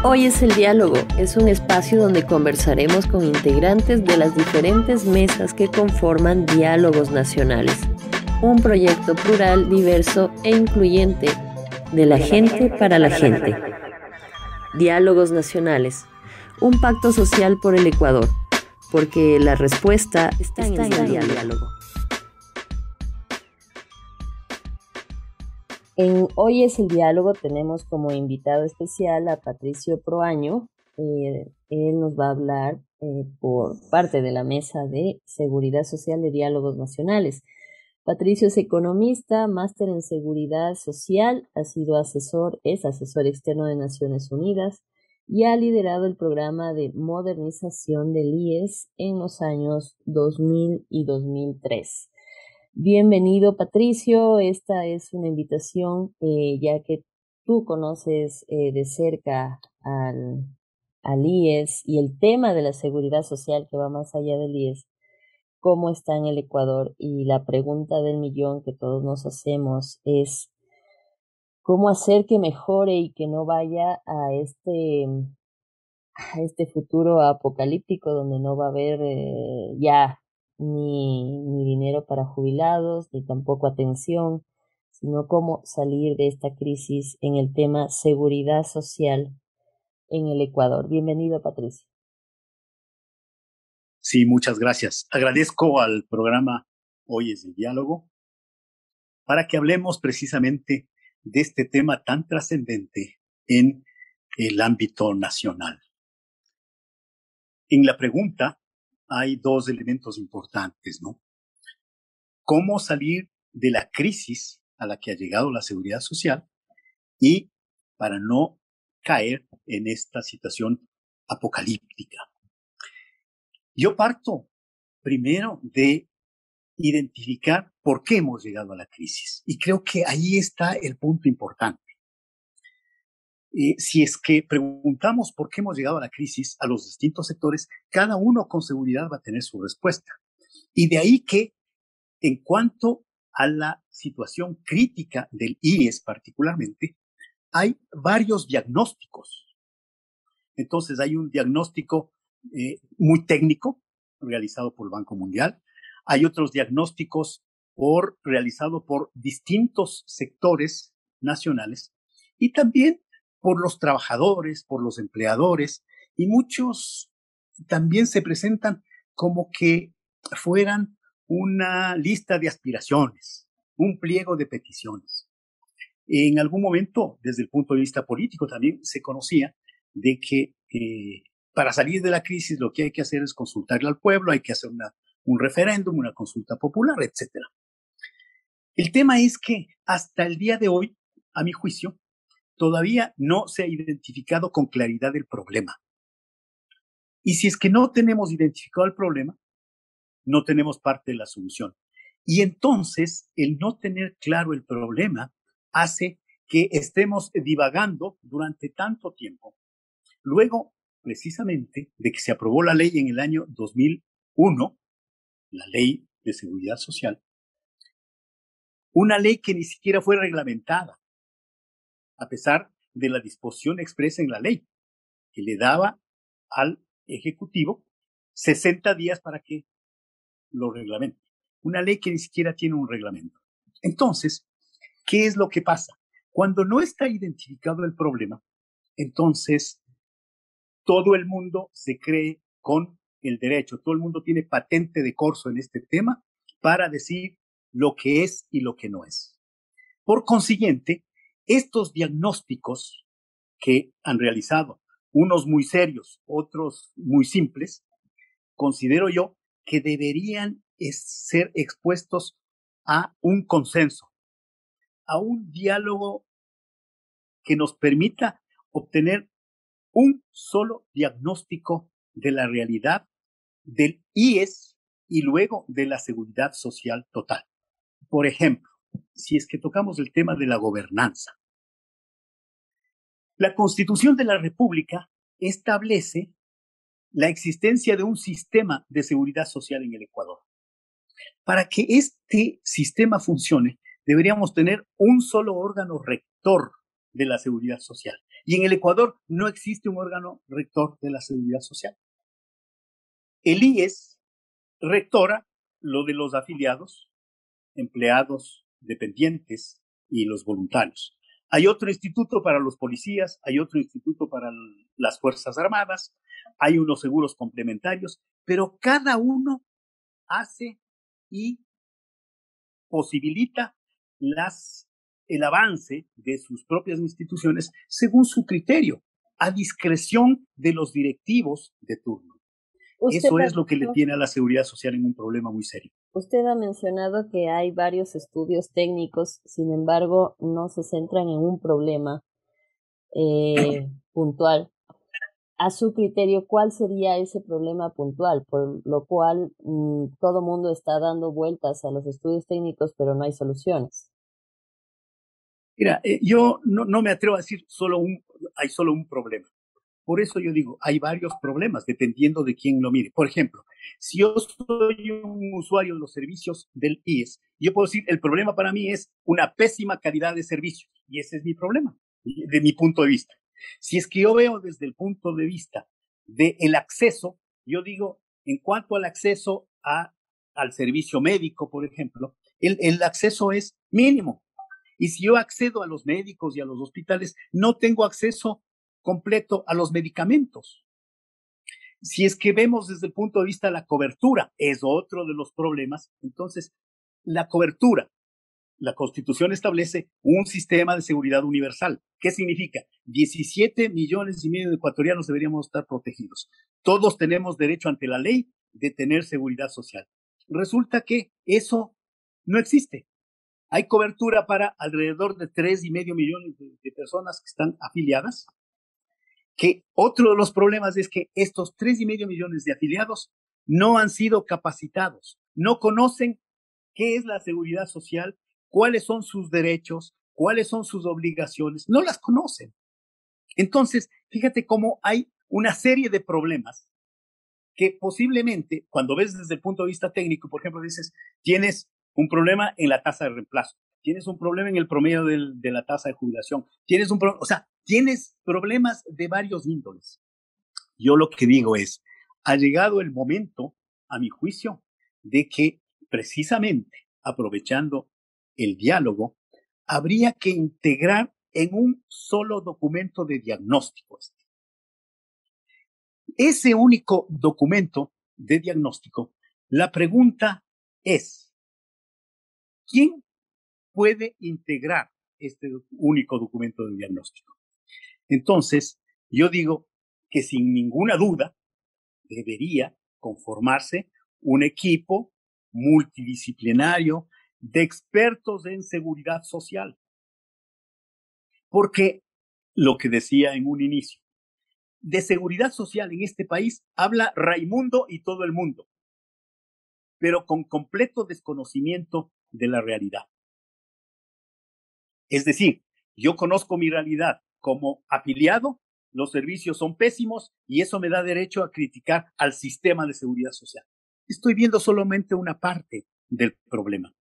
Hoy es el diálogo, es un espacio donde conversaremos con integrantes de las diferentes mesas que conforman Diálogos Nacionales, un proyecto plural, diverso e incluyente de la gente para la gente. Diálogos Nacionales, un pacto social por el Ecuador, porque la respuesta está en el diálogo. En Hoy es el diálogo tenemos como invitado especial a Patricio Proaño. Él nos va a hablar por parte de la Mesa de Seguridad Social de Diálogos Nacionales. Patricio es economista, máster en Seguridad Social, es asesor externo de Naciones Unidas y ha liderado el programa de modernización del IES en los años 2000 y 2003. Bienvenido, Patricio. Esta es una invitación, ya que tú conoces de cerca al IES y el tema de la seguridad social que va más allá del IES, cómo está en el Ecuador. Y la pregunta del millón que todos nos hacemos es, ¿cómo hacer que mejore y que no vaya a este futuro apocalíptico donde no va a haber ya ni dinero para jubilados, ni tampoco atención, sino cómo salir de esta crisis en el tema seguridad social en el Ecuador? Bienvenido, Patricio. Sí, muchas gracias. Agradezco al programa Hoy es el Diálogo para que hablemos precisamente de este tema tan trascendente en el ámbito nacional. En la pregunta hay dos elementos importantes, ¿no? ¿Cómo salir de la crisis a la que ha llegado la seguridad social y para no caer en esta situación apocalíptica? Yo parto primero de identificar por qué hemos llegado a la crisis. Y creo que ahí está el punto importante. Si es que preguntamos por qué hemos llegado a la crisis a los distintos sectores, cada uno con seguridad va a tener su respuesta. Y de ahí que, en cuanto a la situación crítica del IES particularmente, hay varios diagnósticos. Entonces hay un diagnóstico muy técnico realizado por el Banco Mundial. Hay otros diagnósticos realizados por distintos sectores nacionales y también por los trabajadores, por los empleadores, y muchos también se presentan como que fueran una lista de aspiraciones, un pliego de peticiones. En algún momento, desde el punto de vista político, también se conocía de que para salir de la crisis lo que hay que hacer es consultarle al pueblo, hay que hacer un referéndum, una consulta popular, etc. El tema es que hasta el día de hoy, a mi juicio, todavía no se ha identificado con claridad el problema. Y si es que no tenemos identificado el problema, no tenemos parte de la solución. Y entonces, el no tener claro el problema hace que estemos divagando durante tanto tiempo. Luego, precisamente, de que se aprobó la ley en el año 2001, la Ley de Seguridad Social, una ley que ni siquiera fue reglamentada, a pesar de la disposición expresa en la ley, que le daba al Ejecutivo 60 días para que lo reglamente. Una ley que ni siquiera tiene un reglamento. Entonces, ¿qué es lo que pasa? Cuando no está identificado el problema, entonces todo el mundo se cree con el derecho, todo el mundo tiene patente de corso en este tema para decir lo que es y lo que no es. Por consiguiente, estos diagnósticos que han realizado, unos muy serios, otros muy simples, considero yo que deberían ser expuestos a un consenso, a un diálogo que nos permita obtener un solo diagnóstico de la realidad del IES y luego de la seguridad social total. Por ejemplo, si es que tocamos el tema de la gobernanza, la Constitución de la República establece la existencia de un sistema de seguridad social en el Ecuador. Para que este sistema funcione, deberíamos tener un solo órgano rector de la seguridad social. Y en el Ecuador no existe un órgano rector de la seguridad social. El IES rectora lo de los afiliados, empleados, dependientes y los voluntarios. Hay otro instituto para los policías, hay otro instituto para las Fuerzas Armadas, hay unos seguros complementarios, pero cada uno hace y posibilita el avance de sus propias instituciones según su criterio, a discreción de los directivos de turno. Eso es lo que le tiene a la seguridad social en un problema muy serio. Usted ha mencionado que hay varios estudios técnicos, sin embargo, no se centran en un problema puntual. A su criterio, ¿cuál sería ese problema puntual? Por lo cual todo mundo está dando vueltas a los estudios técnicos, pero no hay soluciones. Mira, yo no me atrevo a decir hay solo un problema. Por eso yo digo, hay varios problemas dependiendo de quién lo mire. Por ejemplo, si yo soy un usuario de los servicios del IES, yo puedo decir, el problema para mí es una pésima calidad de servicio. Y ese es mi problema, de mi punto de vista. Si es que yo veo desde el punto de vista del acceso, yo digo, en cuanto al acceso al servicio médico, por ejemplo, el acceso es mínimo. Y si yo accedo a los médicos y a los hospitales, no tengo acceso completo a los medicamentos. Si es que vemos desde el punto de vista de la cobertura, es otro de los problemas. Entonces, la cobertura, la Constitución establece un sistema de seguridad universal. ¿Qué significa? 17 millones y medio de ecuatorianos deberíamos estar protegidos. Todos tenemos derecho ante la ley de tener seguridad social. Resulta que eso no existe. Hay cobertura para alrededor de 3,5 millones de personas que están afiliadas, que otro de los problemas es que estos 3,5 millones de afiliados no han sido capacitados, no conocen qué es la seguridad social, cuáles son sus derechos, cuáles son sus obligaciones, no las conocen. Entonces, fíjate cómo hay una serie de problemas que posiblemente, cuando ves desde el punto de vista técnico, por ejemplo, dices, tienes un problema en la tasa de reemplazo, tienes un problema en el promedio de la tasa de jubilación, tienes problemas de varios índoles. Yo lo que digo es, ha llegado el momento, a mi juicio, de que precisamente aprovechando el diálogo, habría que integrar en un solo documento de diagnóstico. Ese único documento de diagnóstico, la pregunta es, ¿quién puede integrar este único documento de diagnóstico? Entonces, yo digo que sin ninguna duda debería conformarse un equipo multidisciplinario de expertos en seguridad social. Porque lo que decía en un inicio, de seguridad social en este país habla Raimundo y todo el mundo, pero con completo desconocimiento de la realidad. Es decir, yo conozco mi realidad como afiliado, los servicios son pésimos y eso me da derecho a criticar al sistema de seguridad social. Estoy viendo solamente una parte del problema.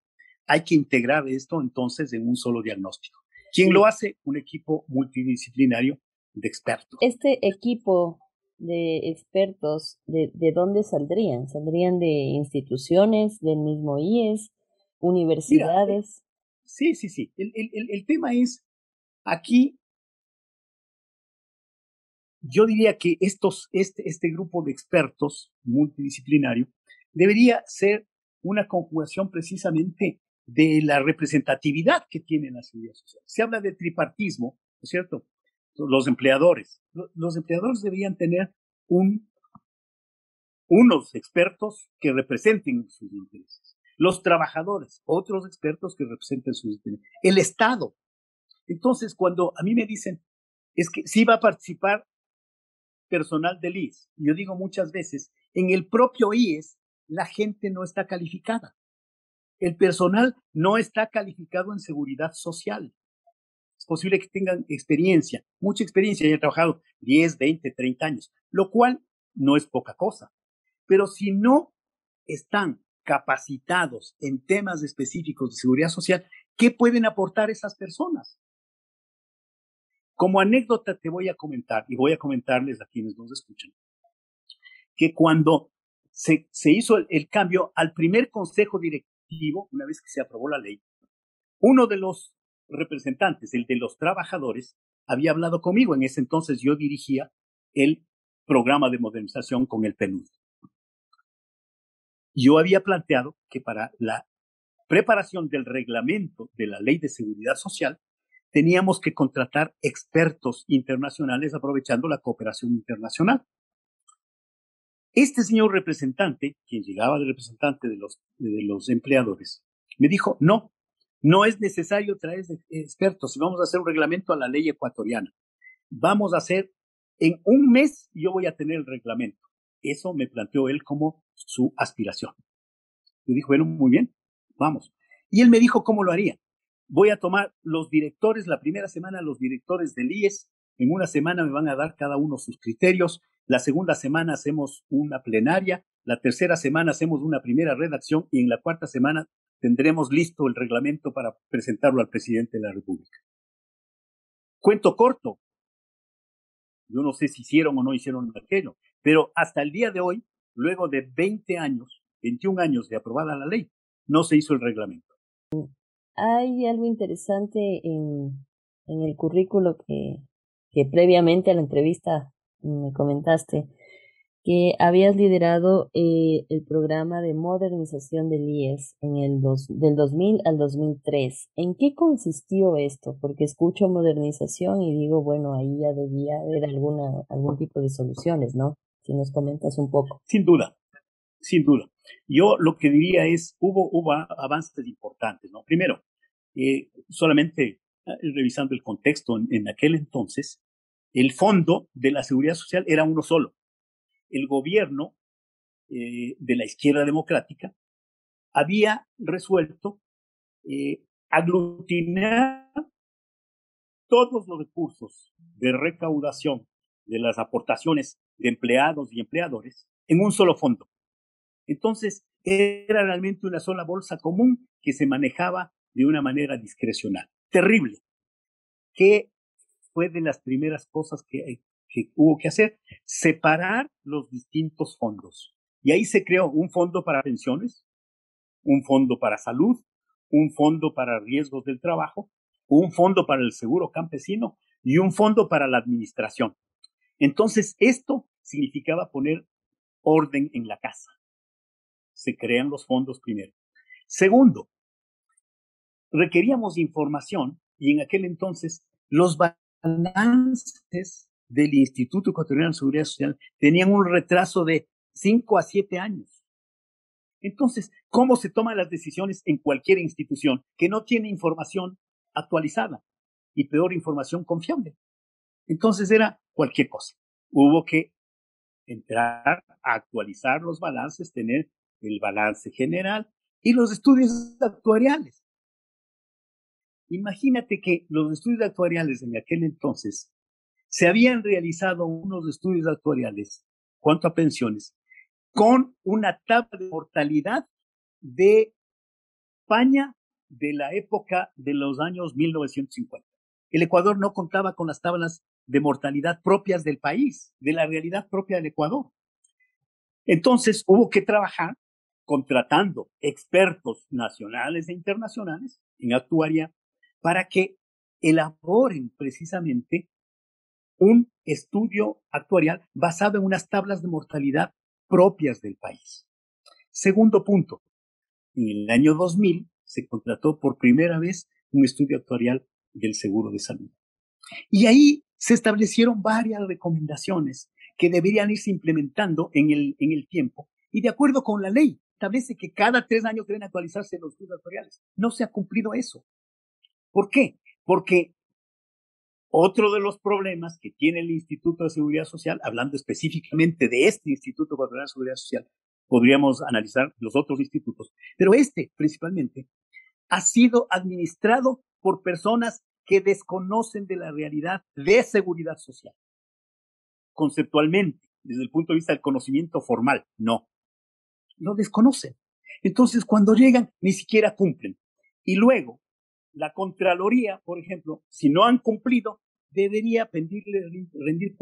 Hay que integrar esto entonces en un solo diagnóstico. ¿Quién lo hace? Un equipo multidisciplinario de expertos. Este equipo de expertos, ¿de dónde saldrían? ¿Saldrían de instituciones, del mismo IES, universidades? Mira, sí. El tema es, aquí, yo diría que este grupo de expertos multidisciplinario debería ser una conjugación precisamente de la representatividad que tiene la seguridad social. Se habla de tripartismo, ¿no es cierto? Los empleadores. Los empleadores deberían tener unos expertos que representen sus intereses. Los trabajadores, otros expertos que representen sus intereses. El Estado. Entonces, cuando a mí me dicen, es que sí va a participar personal del IES, yo digo muchas veces, en el propio IES la gente no está calificada. El personal no está calificado en seguridad social. Es posible que tengan experiencia, mucha experiencia, y hayan trabajado 10, 20, 30 años, lo cual no es poca cosa. Pero si no están capacitados en temas específicos de seguridad social, ¿qué pueden aportar esas personas? Como anécdota te voy a comentar, y voy a comentarles a quienes nos escuchan, que cuando se hizo el cambio al primer consejo directivo, una vez que se aprobó la ley, uno de los representantes, el de los trabajadores, había hablado conmigo. En ese entonces yo dirigía el programa de modernización con el PNUD. Yo había planteado que para la preparación del reglamento de la Ley de Seguridad Social teníamos que contratar expertos internacionales aprovechando la cooperación internacional. Este señor representante, quien llegaba de representante de los empleadores, me dijo, no es necesario traer expertos, si vamos a hacer un reglamento a la ley ecuatoriana. Vamos a hacer, en un mes yo voy a tener el reglamento. Eso me planteó él como su aspiración. Yo dije, bueno, muy bien, vamos. Y él me dijo cómo lo haría. Voy a tomar los directores, la primera semana los directores del IES, en una semana me van a dar cada uno sus criterios, la segunda semana hacemos una plenaria, la tercera semana hacemos una primera redacción y en la cuarta semana tendremos listo el reglamento para presentarlo al presidente de la República. Cuento corto, yo no sé si hicieron o no hicieron aquello, pero hasta el día de hoy, luego de 20 años, 21 años de aprobada la ley, no se hizo el reglamento. Hay algo interesante en el currículo que previamente a la entrevista me comentaste, que habías liderado el programa de modernización del IES del 2000 al 2003. ¿En qué consistió esto? Porque escucho modernización y digo, bueno, ahí ya debía haber algún tipo de soluciones, ¿no? Si nos comentas un poco. Sin duda, sin duda. Yo lo que diría es, hubo avances importantes, ¿no? Primero, solamente revisando el contexto, en aquel entonces, el fondo de la seguridad social era uno solo. El gobierno de la izquierda democrática había resuelto aglutinar todos los recursos de recaudación de las aportaciones de empleados y empleadores en un solo fondo. Entonces, era realmente una sola bolsa común que se manejaba de una manera discrecional. Terrible. ¿Qué fue de las primeras cosas que hubo que hacer? Separar los distintos fondos. Y ahí se creó un fondo para pensiones, un fondo para salud, un fondo para riesgos del trabajo, un fondo para el seguro campesino y un fondo para la administración. Entonces, esto significaba poner orden en la casa. Se crean los fondos primero. Segundo, requeríamos información y en aquel entonces los balances del Instituto Ecuatoriano de Seguridad Social tenían un retraso de 5 a 7 años. Entonces, ¿cómo se toman las decisiones en cualquier institución que no tiene información actualizada y peor información confiable? Entonces era cualquier cosa. Hubo que entrar a actualizar los balances, tener el balance general y los estudios actuariales. Imagínate que los estudios actuariales en aquel entonces se habían realizado unos estudios actuariales cuanto a pensiones con una tabla de mortalidad de España de la época de los años 1950. El Ecuador no contaba con las tablas de mortalidad propias del país, de la realidad propia del Ecuador. Entonces hubo que trabajar contratando expertos nacionales e internacionales en actuaria para que elaboren precisamente un estudio actuarial basado en unas tablas de mortalidad propias del país. Segundo punto, en el año 2000 se contrató por primera vez un estudio actuarial del seguro de salud. Y ahí se establecieron varias recomendaciones que deberían irse implementando en el tiempo. Y de acuerdo con la ley, establece que cada 3 años deben actualizarse los estudios actuariales. No se ha cumplido eso. ¿Por qué? Porque otro de los problemas que tiene el Instituto de Seguridad Social, hablando específicamente de este Instituto Ecuatoriano de Seguridad Social, podríamos analizar los otros institutos, pero este principalmente ha sido administrado por personas que desconocen de la realidad de seguridad social. Conceptualmente, desde el punto de vista del conocimiento formal, no. Lo desconocen. Entonces, cuando llegan, ni siquiera cumplen. Y luego, la Contraloría, por ejemplo, si no han cumplido, debería pedirles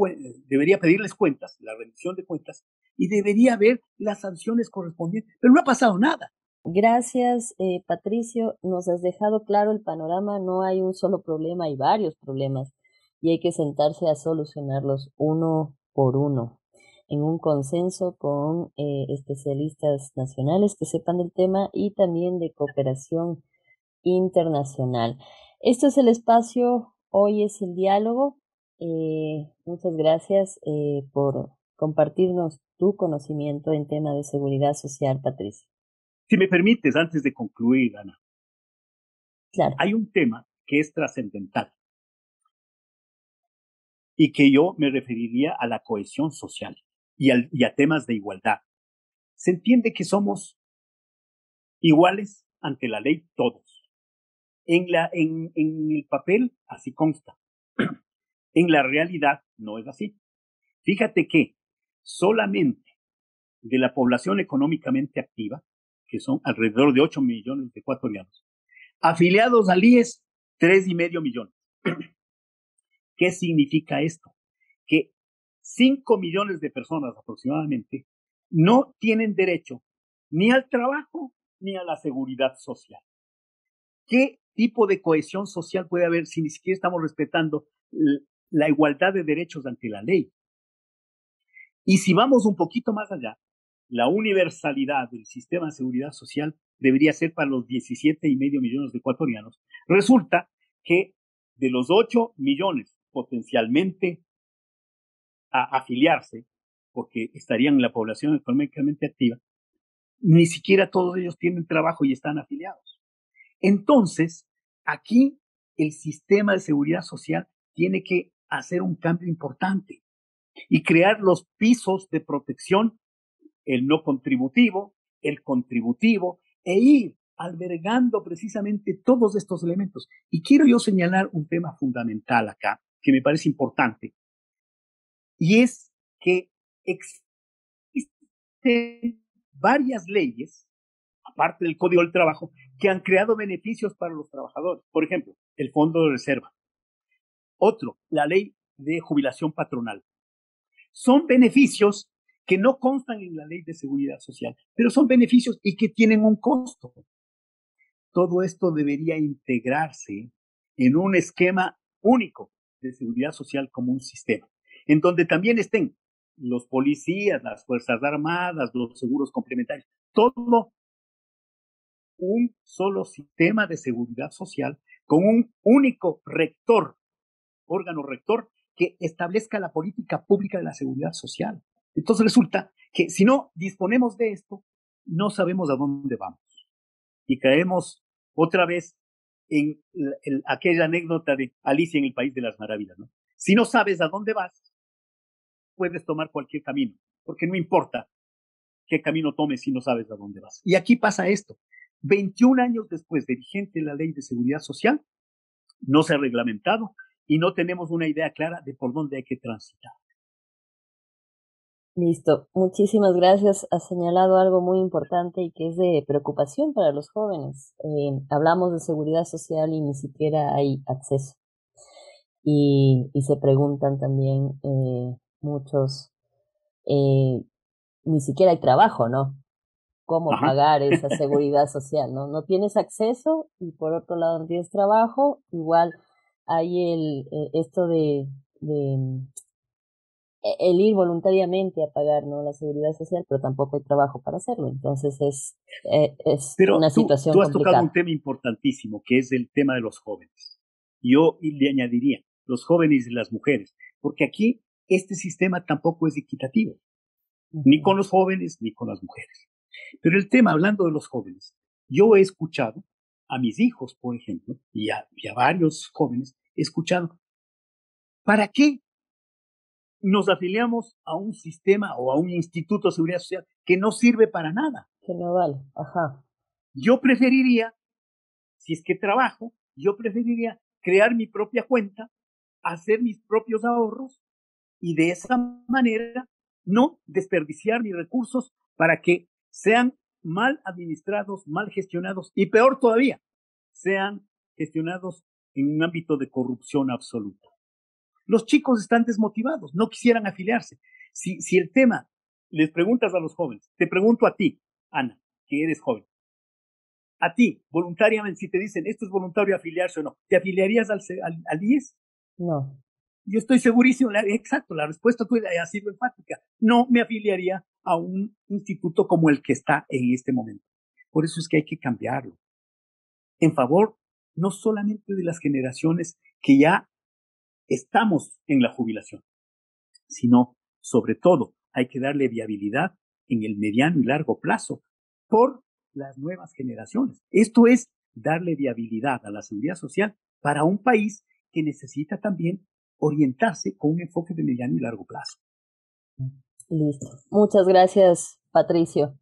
cuentas, la rendición de cuentas, y debería haber las sanciones correspondientes. Pero no ha pasado nada. Gracias, Patricio. Nos has dejado claro el panorama. No hay un solo problema, hay varios problemas y hay que sentarse a solucionarlos uno por uno en un consenso con especialistas nacionales que sepan del tema y también de cooperación internacional. Esto es el espacio, hoy es el diálogo. Muchas gracias por compartirnos tu conocimiento en tema de seguridad social, Patricio. Si me permites, antes de concluir, Ana, Claro. hay un tema que es trascendental y que yo me referiría a la cohesión social y a temas de igualdad. Se entiende que somos iguales ante la ley todos. En el papel así consta. En la realidad no es así. Fíjate que solamente de la población económicamente activa, que son alrededor de 8 millones de ecuatorianos, afiliados al IES, 3,5 millones. ¿Qué significa esto? Que 5 millones de personas aproximadamente no tienen derecho ni al trabajo ni a la seguridad social. ¿Qué tipo de cohesión social puede haber si ni siquiera estamos respetando la igualdad de derechos ante la ley? Y si vamos un poquito más allá, la universalidad del sistema de seguridad social debería ser para los 17,5 millones de ecuatorianos. Resulta que de los 8 millones potencialmente a afiliarse, porque estarían en la población económicamente activa, ni siquiera todos ellos tienen trabajo y están afiliados. Entonces, aquí el sistema de seguridad social tiene que hacer un cambio importante y crear los pisos de protección, el no contributivo, el contributivo, e ir albergando precisamente todos estos elementos. Y quiero yo señalar un tema fundamental acá, que me parece importante, y es que existen varias leyes, aparte del Código del Trabajo, que han creado beneficios para los trabajadores. Por ejemplo, el Fondo de Reserva. Otro, la ley de jubilación patronal. Son beneficios que no constan en la ley de seguridad social, pero son beneficios y que tienen un costo. Todo esto debería integrarse en un esquema único de seguridad social como un sistema, en donde también estén los policías, las Fuerzas Armadas, los seguros complementarios, todo un solo sistema de seguridad social con un único rector, órgano rector, que establezca la política pública de la seguridad social. Entonces resulta que si no disponemos de esto, no sabemos a dónde vamos. Y caemos otra vez en aquella anécdota de Alicia en el País de las Maravillas, ¿no? Si no sabes a dónde vas, puedes tomar cualquier camino, porque no importa qué camino tomes si no sabes a dónde vas. Y aquí pasa esto. 21 años después de vigente la ley de seguridad social, no se ha reglamentado y no tenemos una idea clara de por dónde hay que transitar. Listo. Muchísimas gracias. Has señalado algo muy importante y que es de preocupación para los jóvenes. Hablamos de seguridad social y ni siquiera hay acceso. Y se preguntan también muchos, ni siquiera hay trabajo, ¿no? ¿Cómo Ajá. pagar esa seguridad social? ¿No? No tienes acceso y por otro lado no tienes trabajo. Igual hay esto el ir voluntariamente a pagar, ¿no?, la seguridad social, pero tampoco hay trabajo para hacerlo. Entonces es Pero una situación tú has tocado un complicada. tema importantísimo, que es el tema de los jóvenes. Yo le añadiría los jóvenes y las mujeres, porque aquí este sistema tampoco es equitativo, ni con los jóvenes ni con las mujeres. Pero el tema, hablando de los jóvenes, yo he escuchado a mis hijos, por ejemplo, y a varios jóvenes, he escuchado, ¿para qué nos afiliamos a un sistema o a un instituto de seguridad social que no sirve para nada? Que no vale, ajá. Yo preferiría, si es que trabajo, yo preferiría crear mi propia cuenta, hacer mis propios ahorros y de esa manera no desperdiciar mis recursos para que sean mal administrados, mal gestionados y peor todavía, sean gestionados en un ámbito de corrupción absoluta. Los chicos están desmotivados, no quisieran afiliarse. Si el tema, les preguntas a los jóvenes, te pregunto a ti, Ana, que eres joven, a ti, voluntariamente, si te dicen, esto es voluntario afiliarse o no, ¿te afiliarías al IES? No. Yo estoy segurísimo, exacto, la respuesta tuya ha sido enfática. No me afiliaría a un instituto como el que está en este momento. Por eso es que hay que cambiarlo. En favor, no solamente de las generaciones que ya estamos en la jubilación, sino, sobre todo, hay que darle viabilidad en el mediano y largo plazo por las nuevas generaciones. Esto es darle viabilidad a la seguridad social para un país que necesita también orientarse con un enfoque de mediano y largo plazo. Listo. Muchas gracias, Patricio.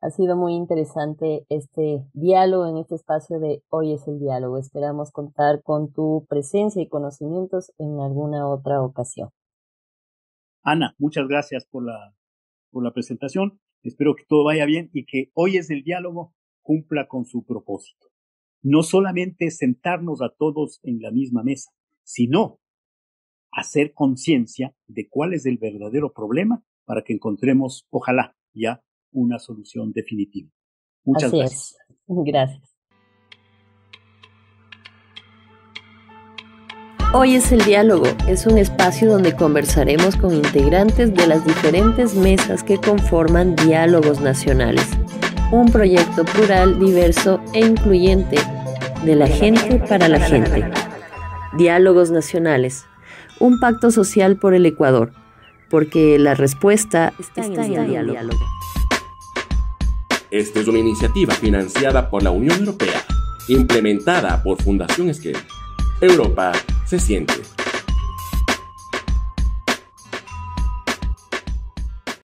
Ha sido muy interesante este diálogo en este espacio de Hoy es el Diálogo. Esperamos contar con tu presencia y conocimientos en alguna otra ocasión. Ana, muchas gracias por la presentación. Espero que todo vaya bien y que Hoy es el Diálogo cumpla con su propósito. No solamente sentarnos a todos en la misma mesa, sino hacer conciencia de cuál es el verdadero problema para que encontremos, ojalá, ya una solución definitiva. Muchas gracias. Gracias. Hoy es el Diálogo, es un espacio donde conversaremos con integrantes de las diferentes mesas que conforman Diálogos Nacionales, un proyecto plural, diverso e incluyente de la gente para la gente. Diálogos Nacionales, un pacto social por el Ecuador, porque la respuesta está en el diálogo. Esta es una iniciativa financiada por la Unión Europea, implementada por Fundación Esquel. Europa se siente.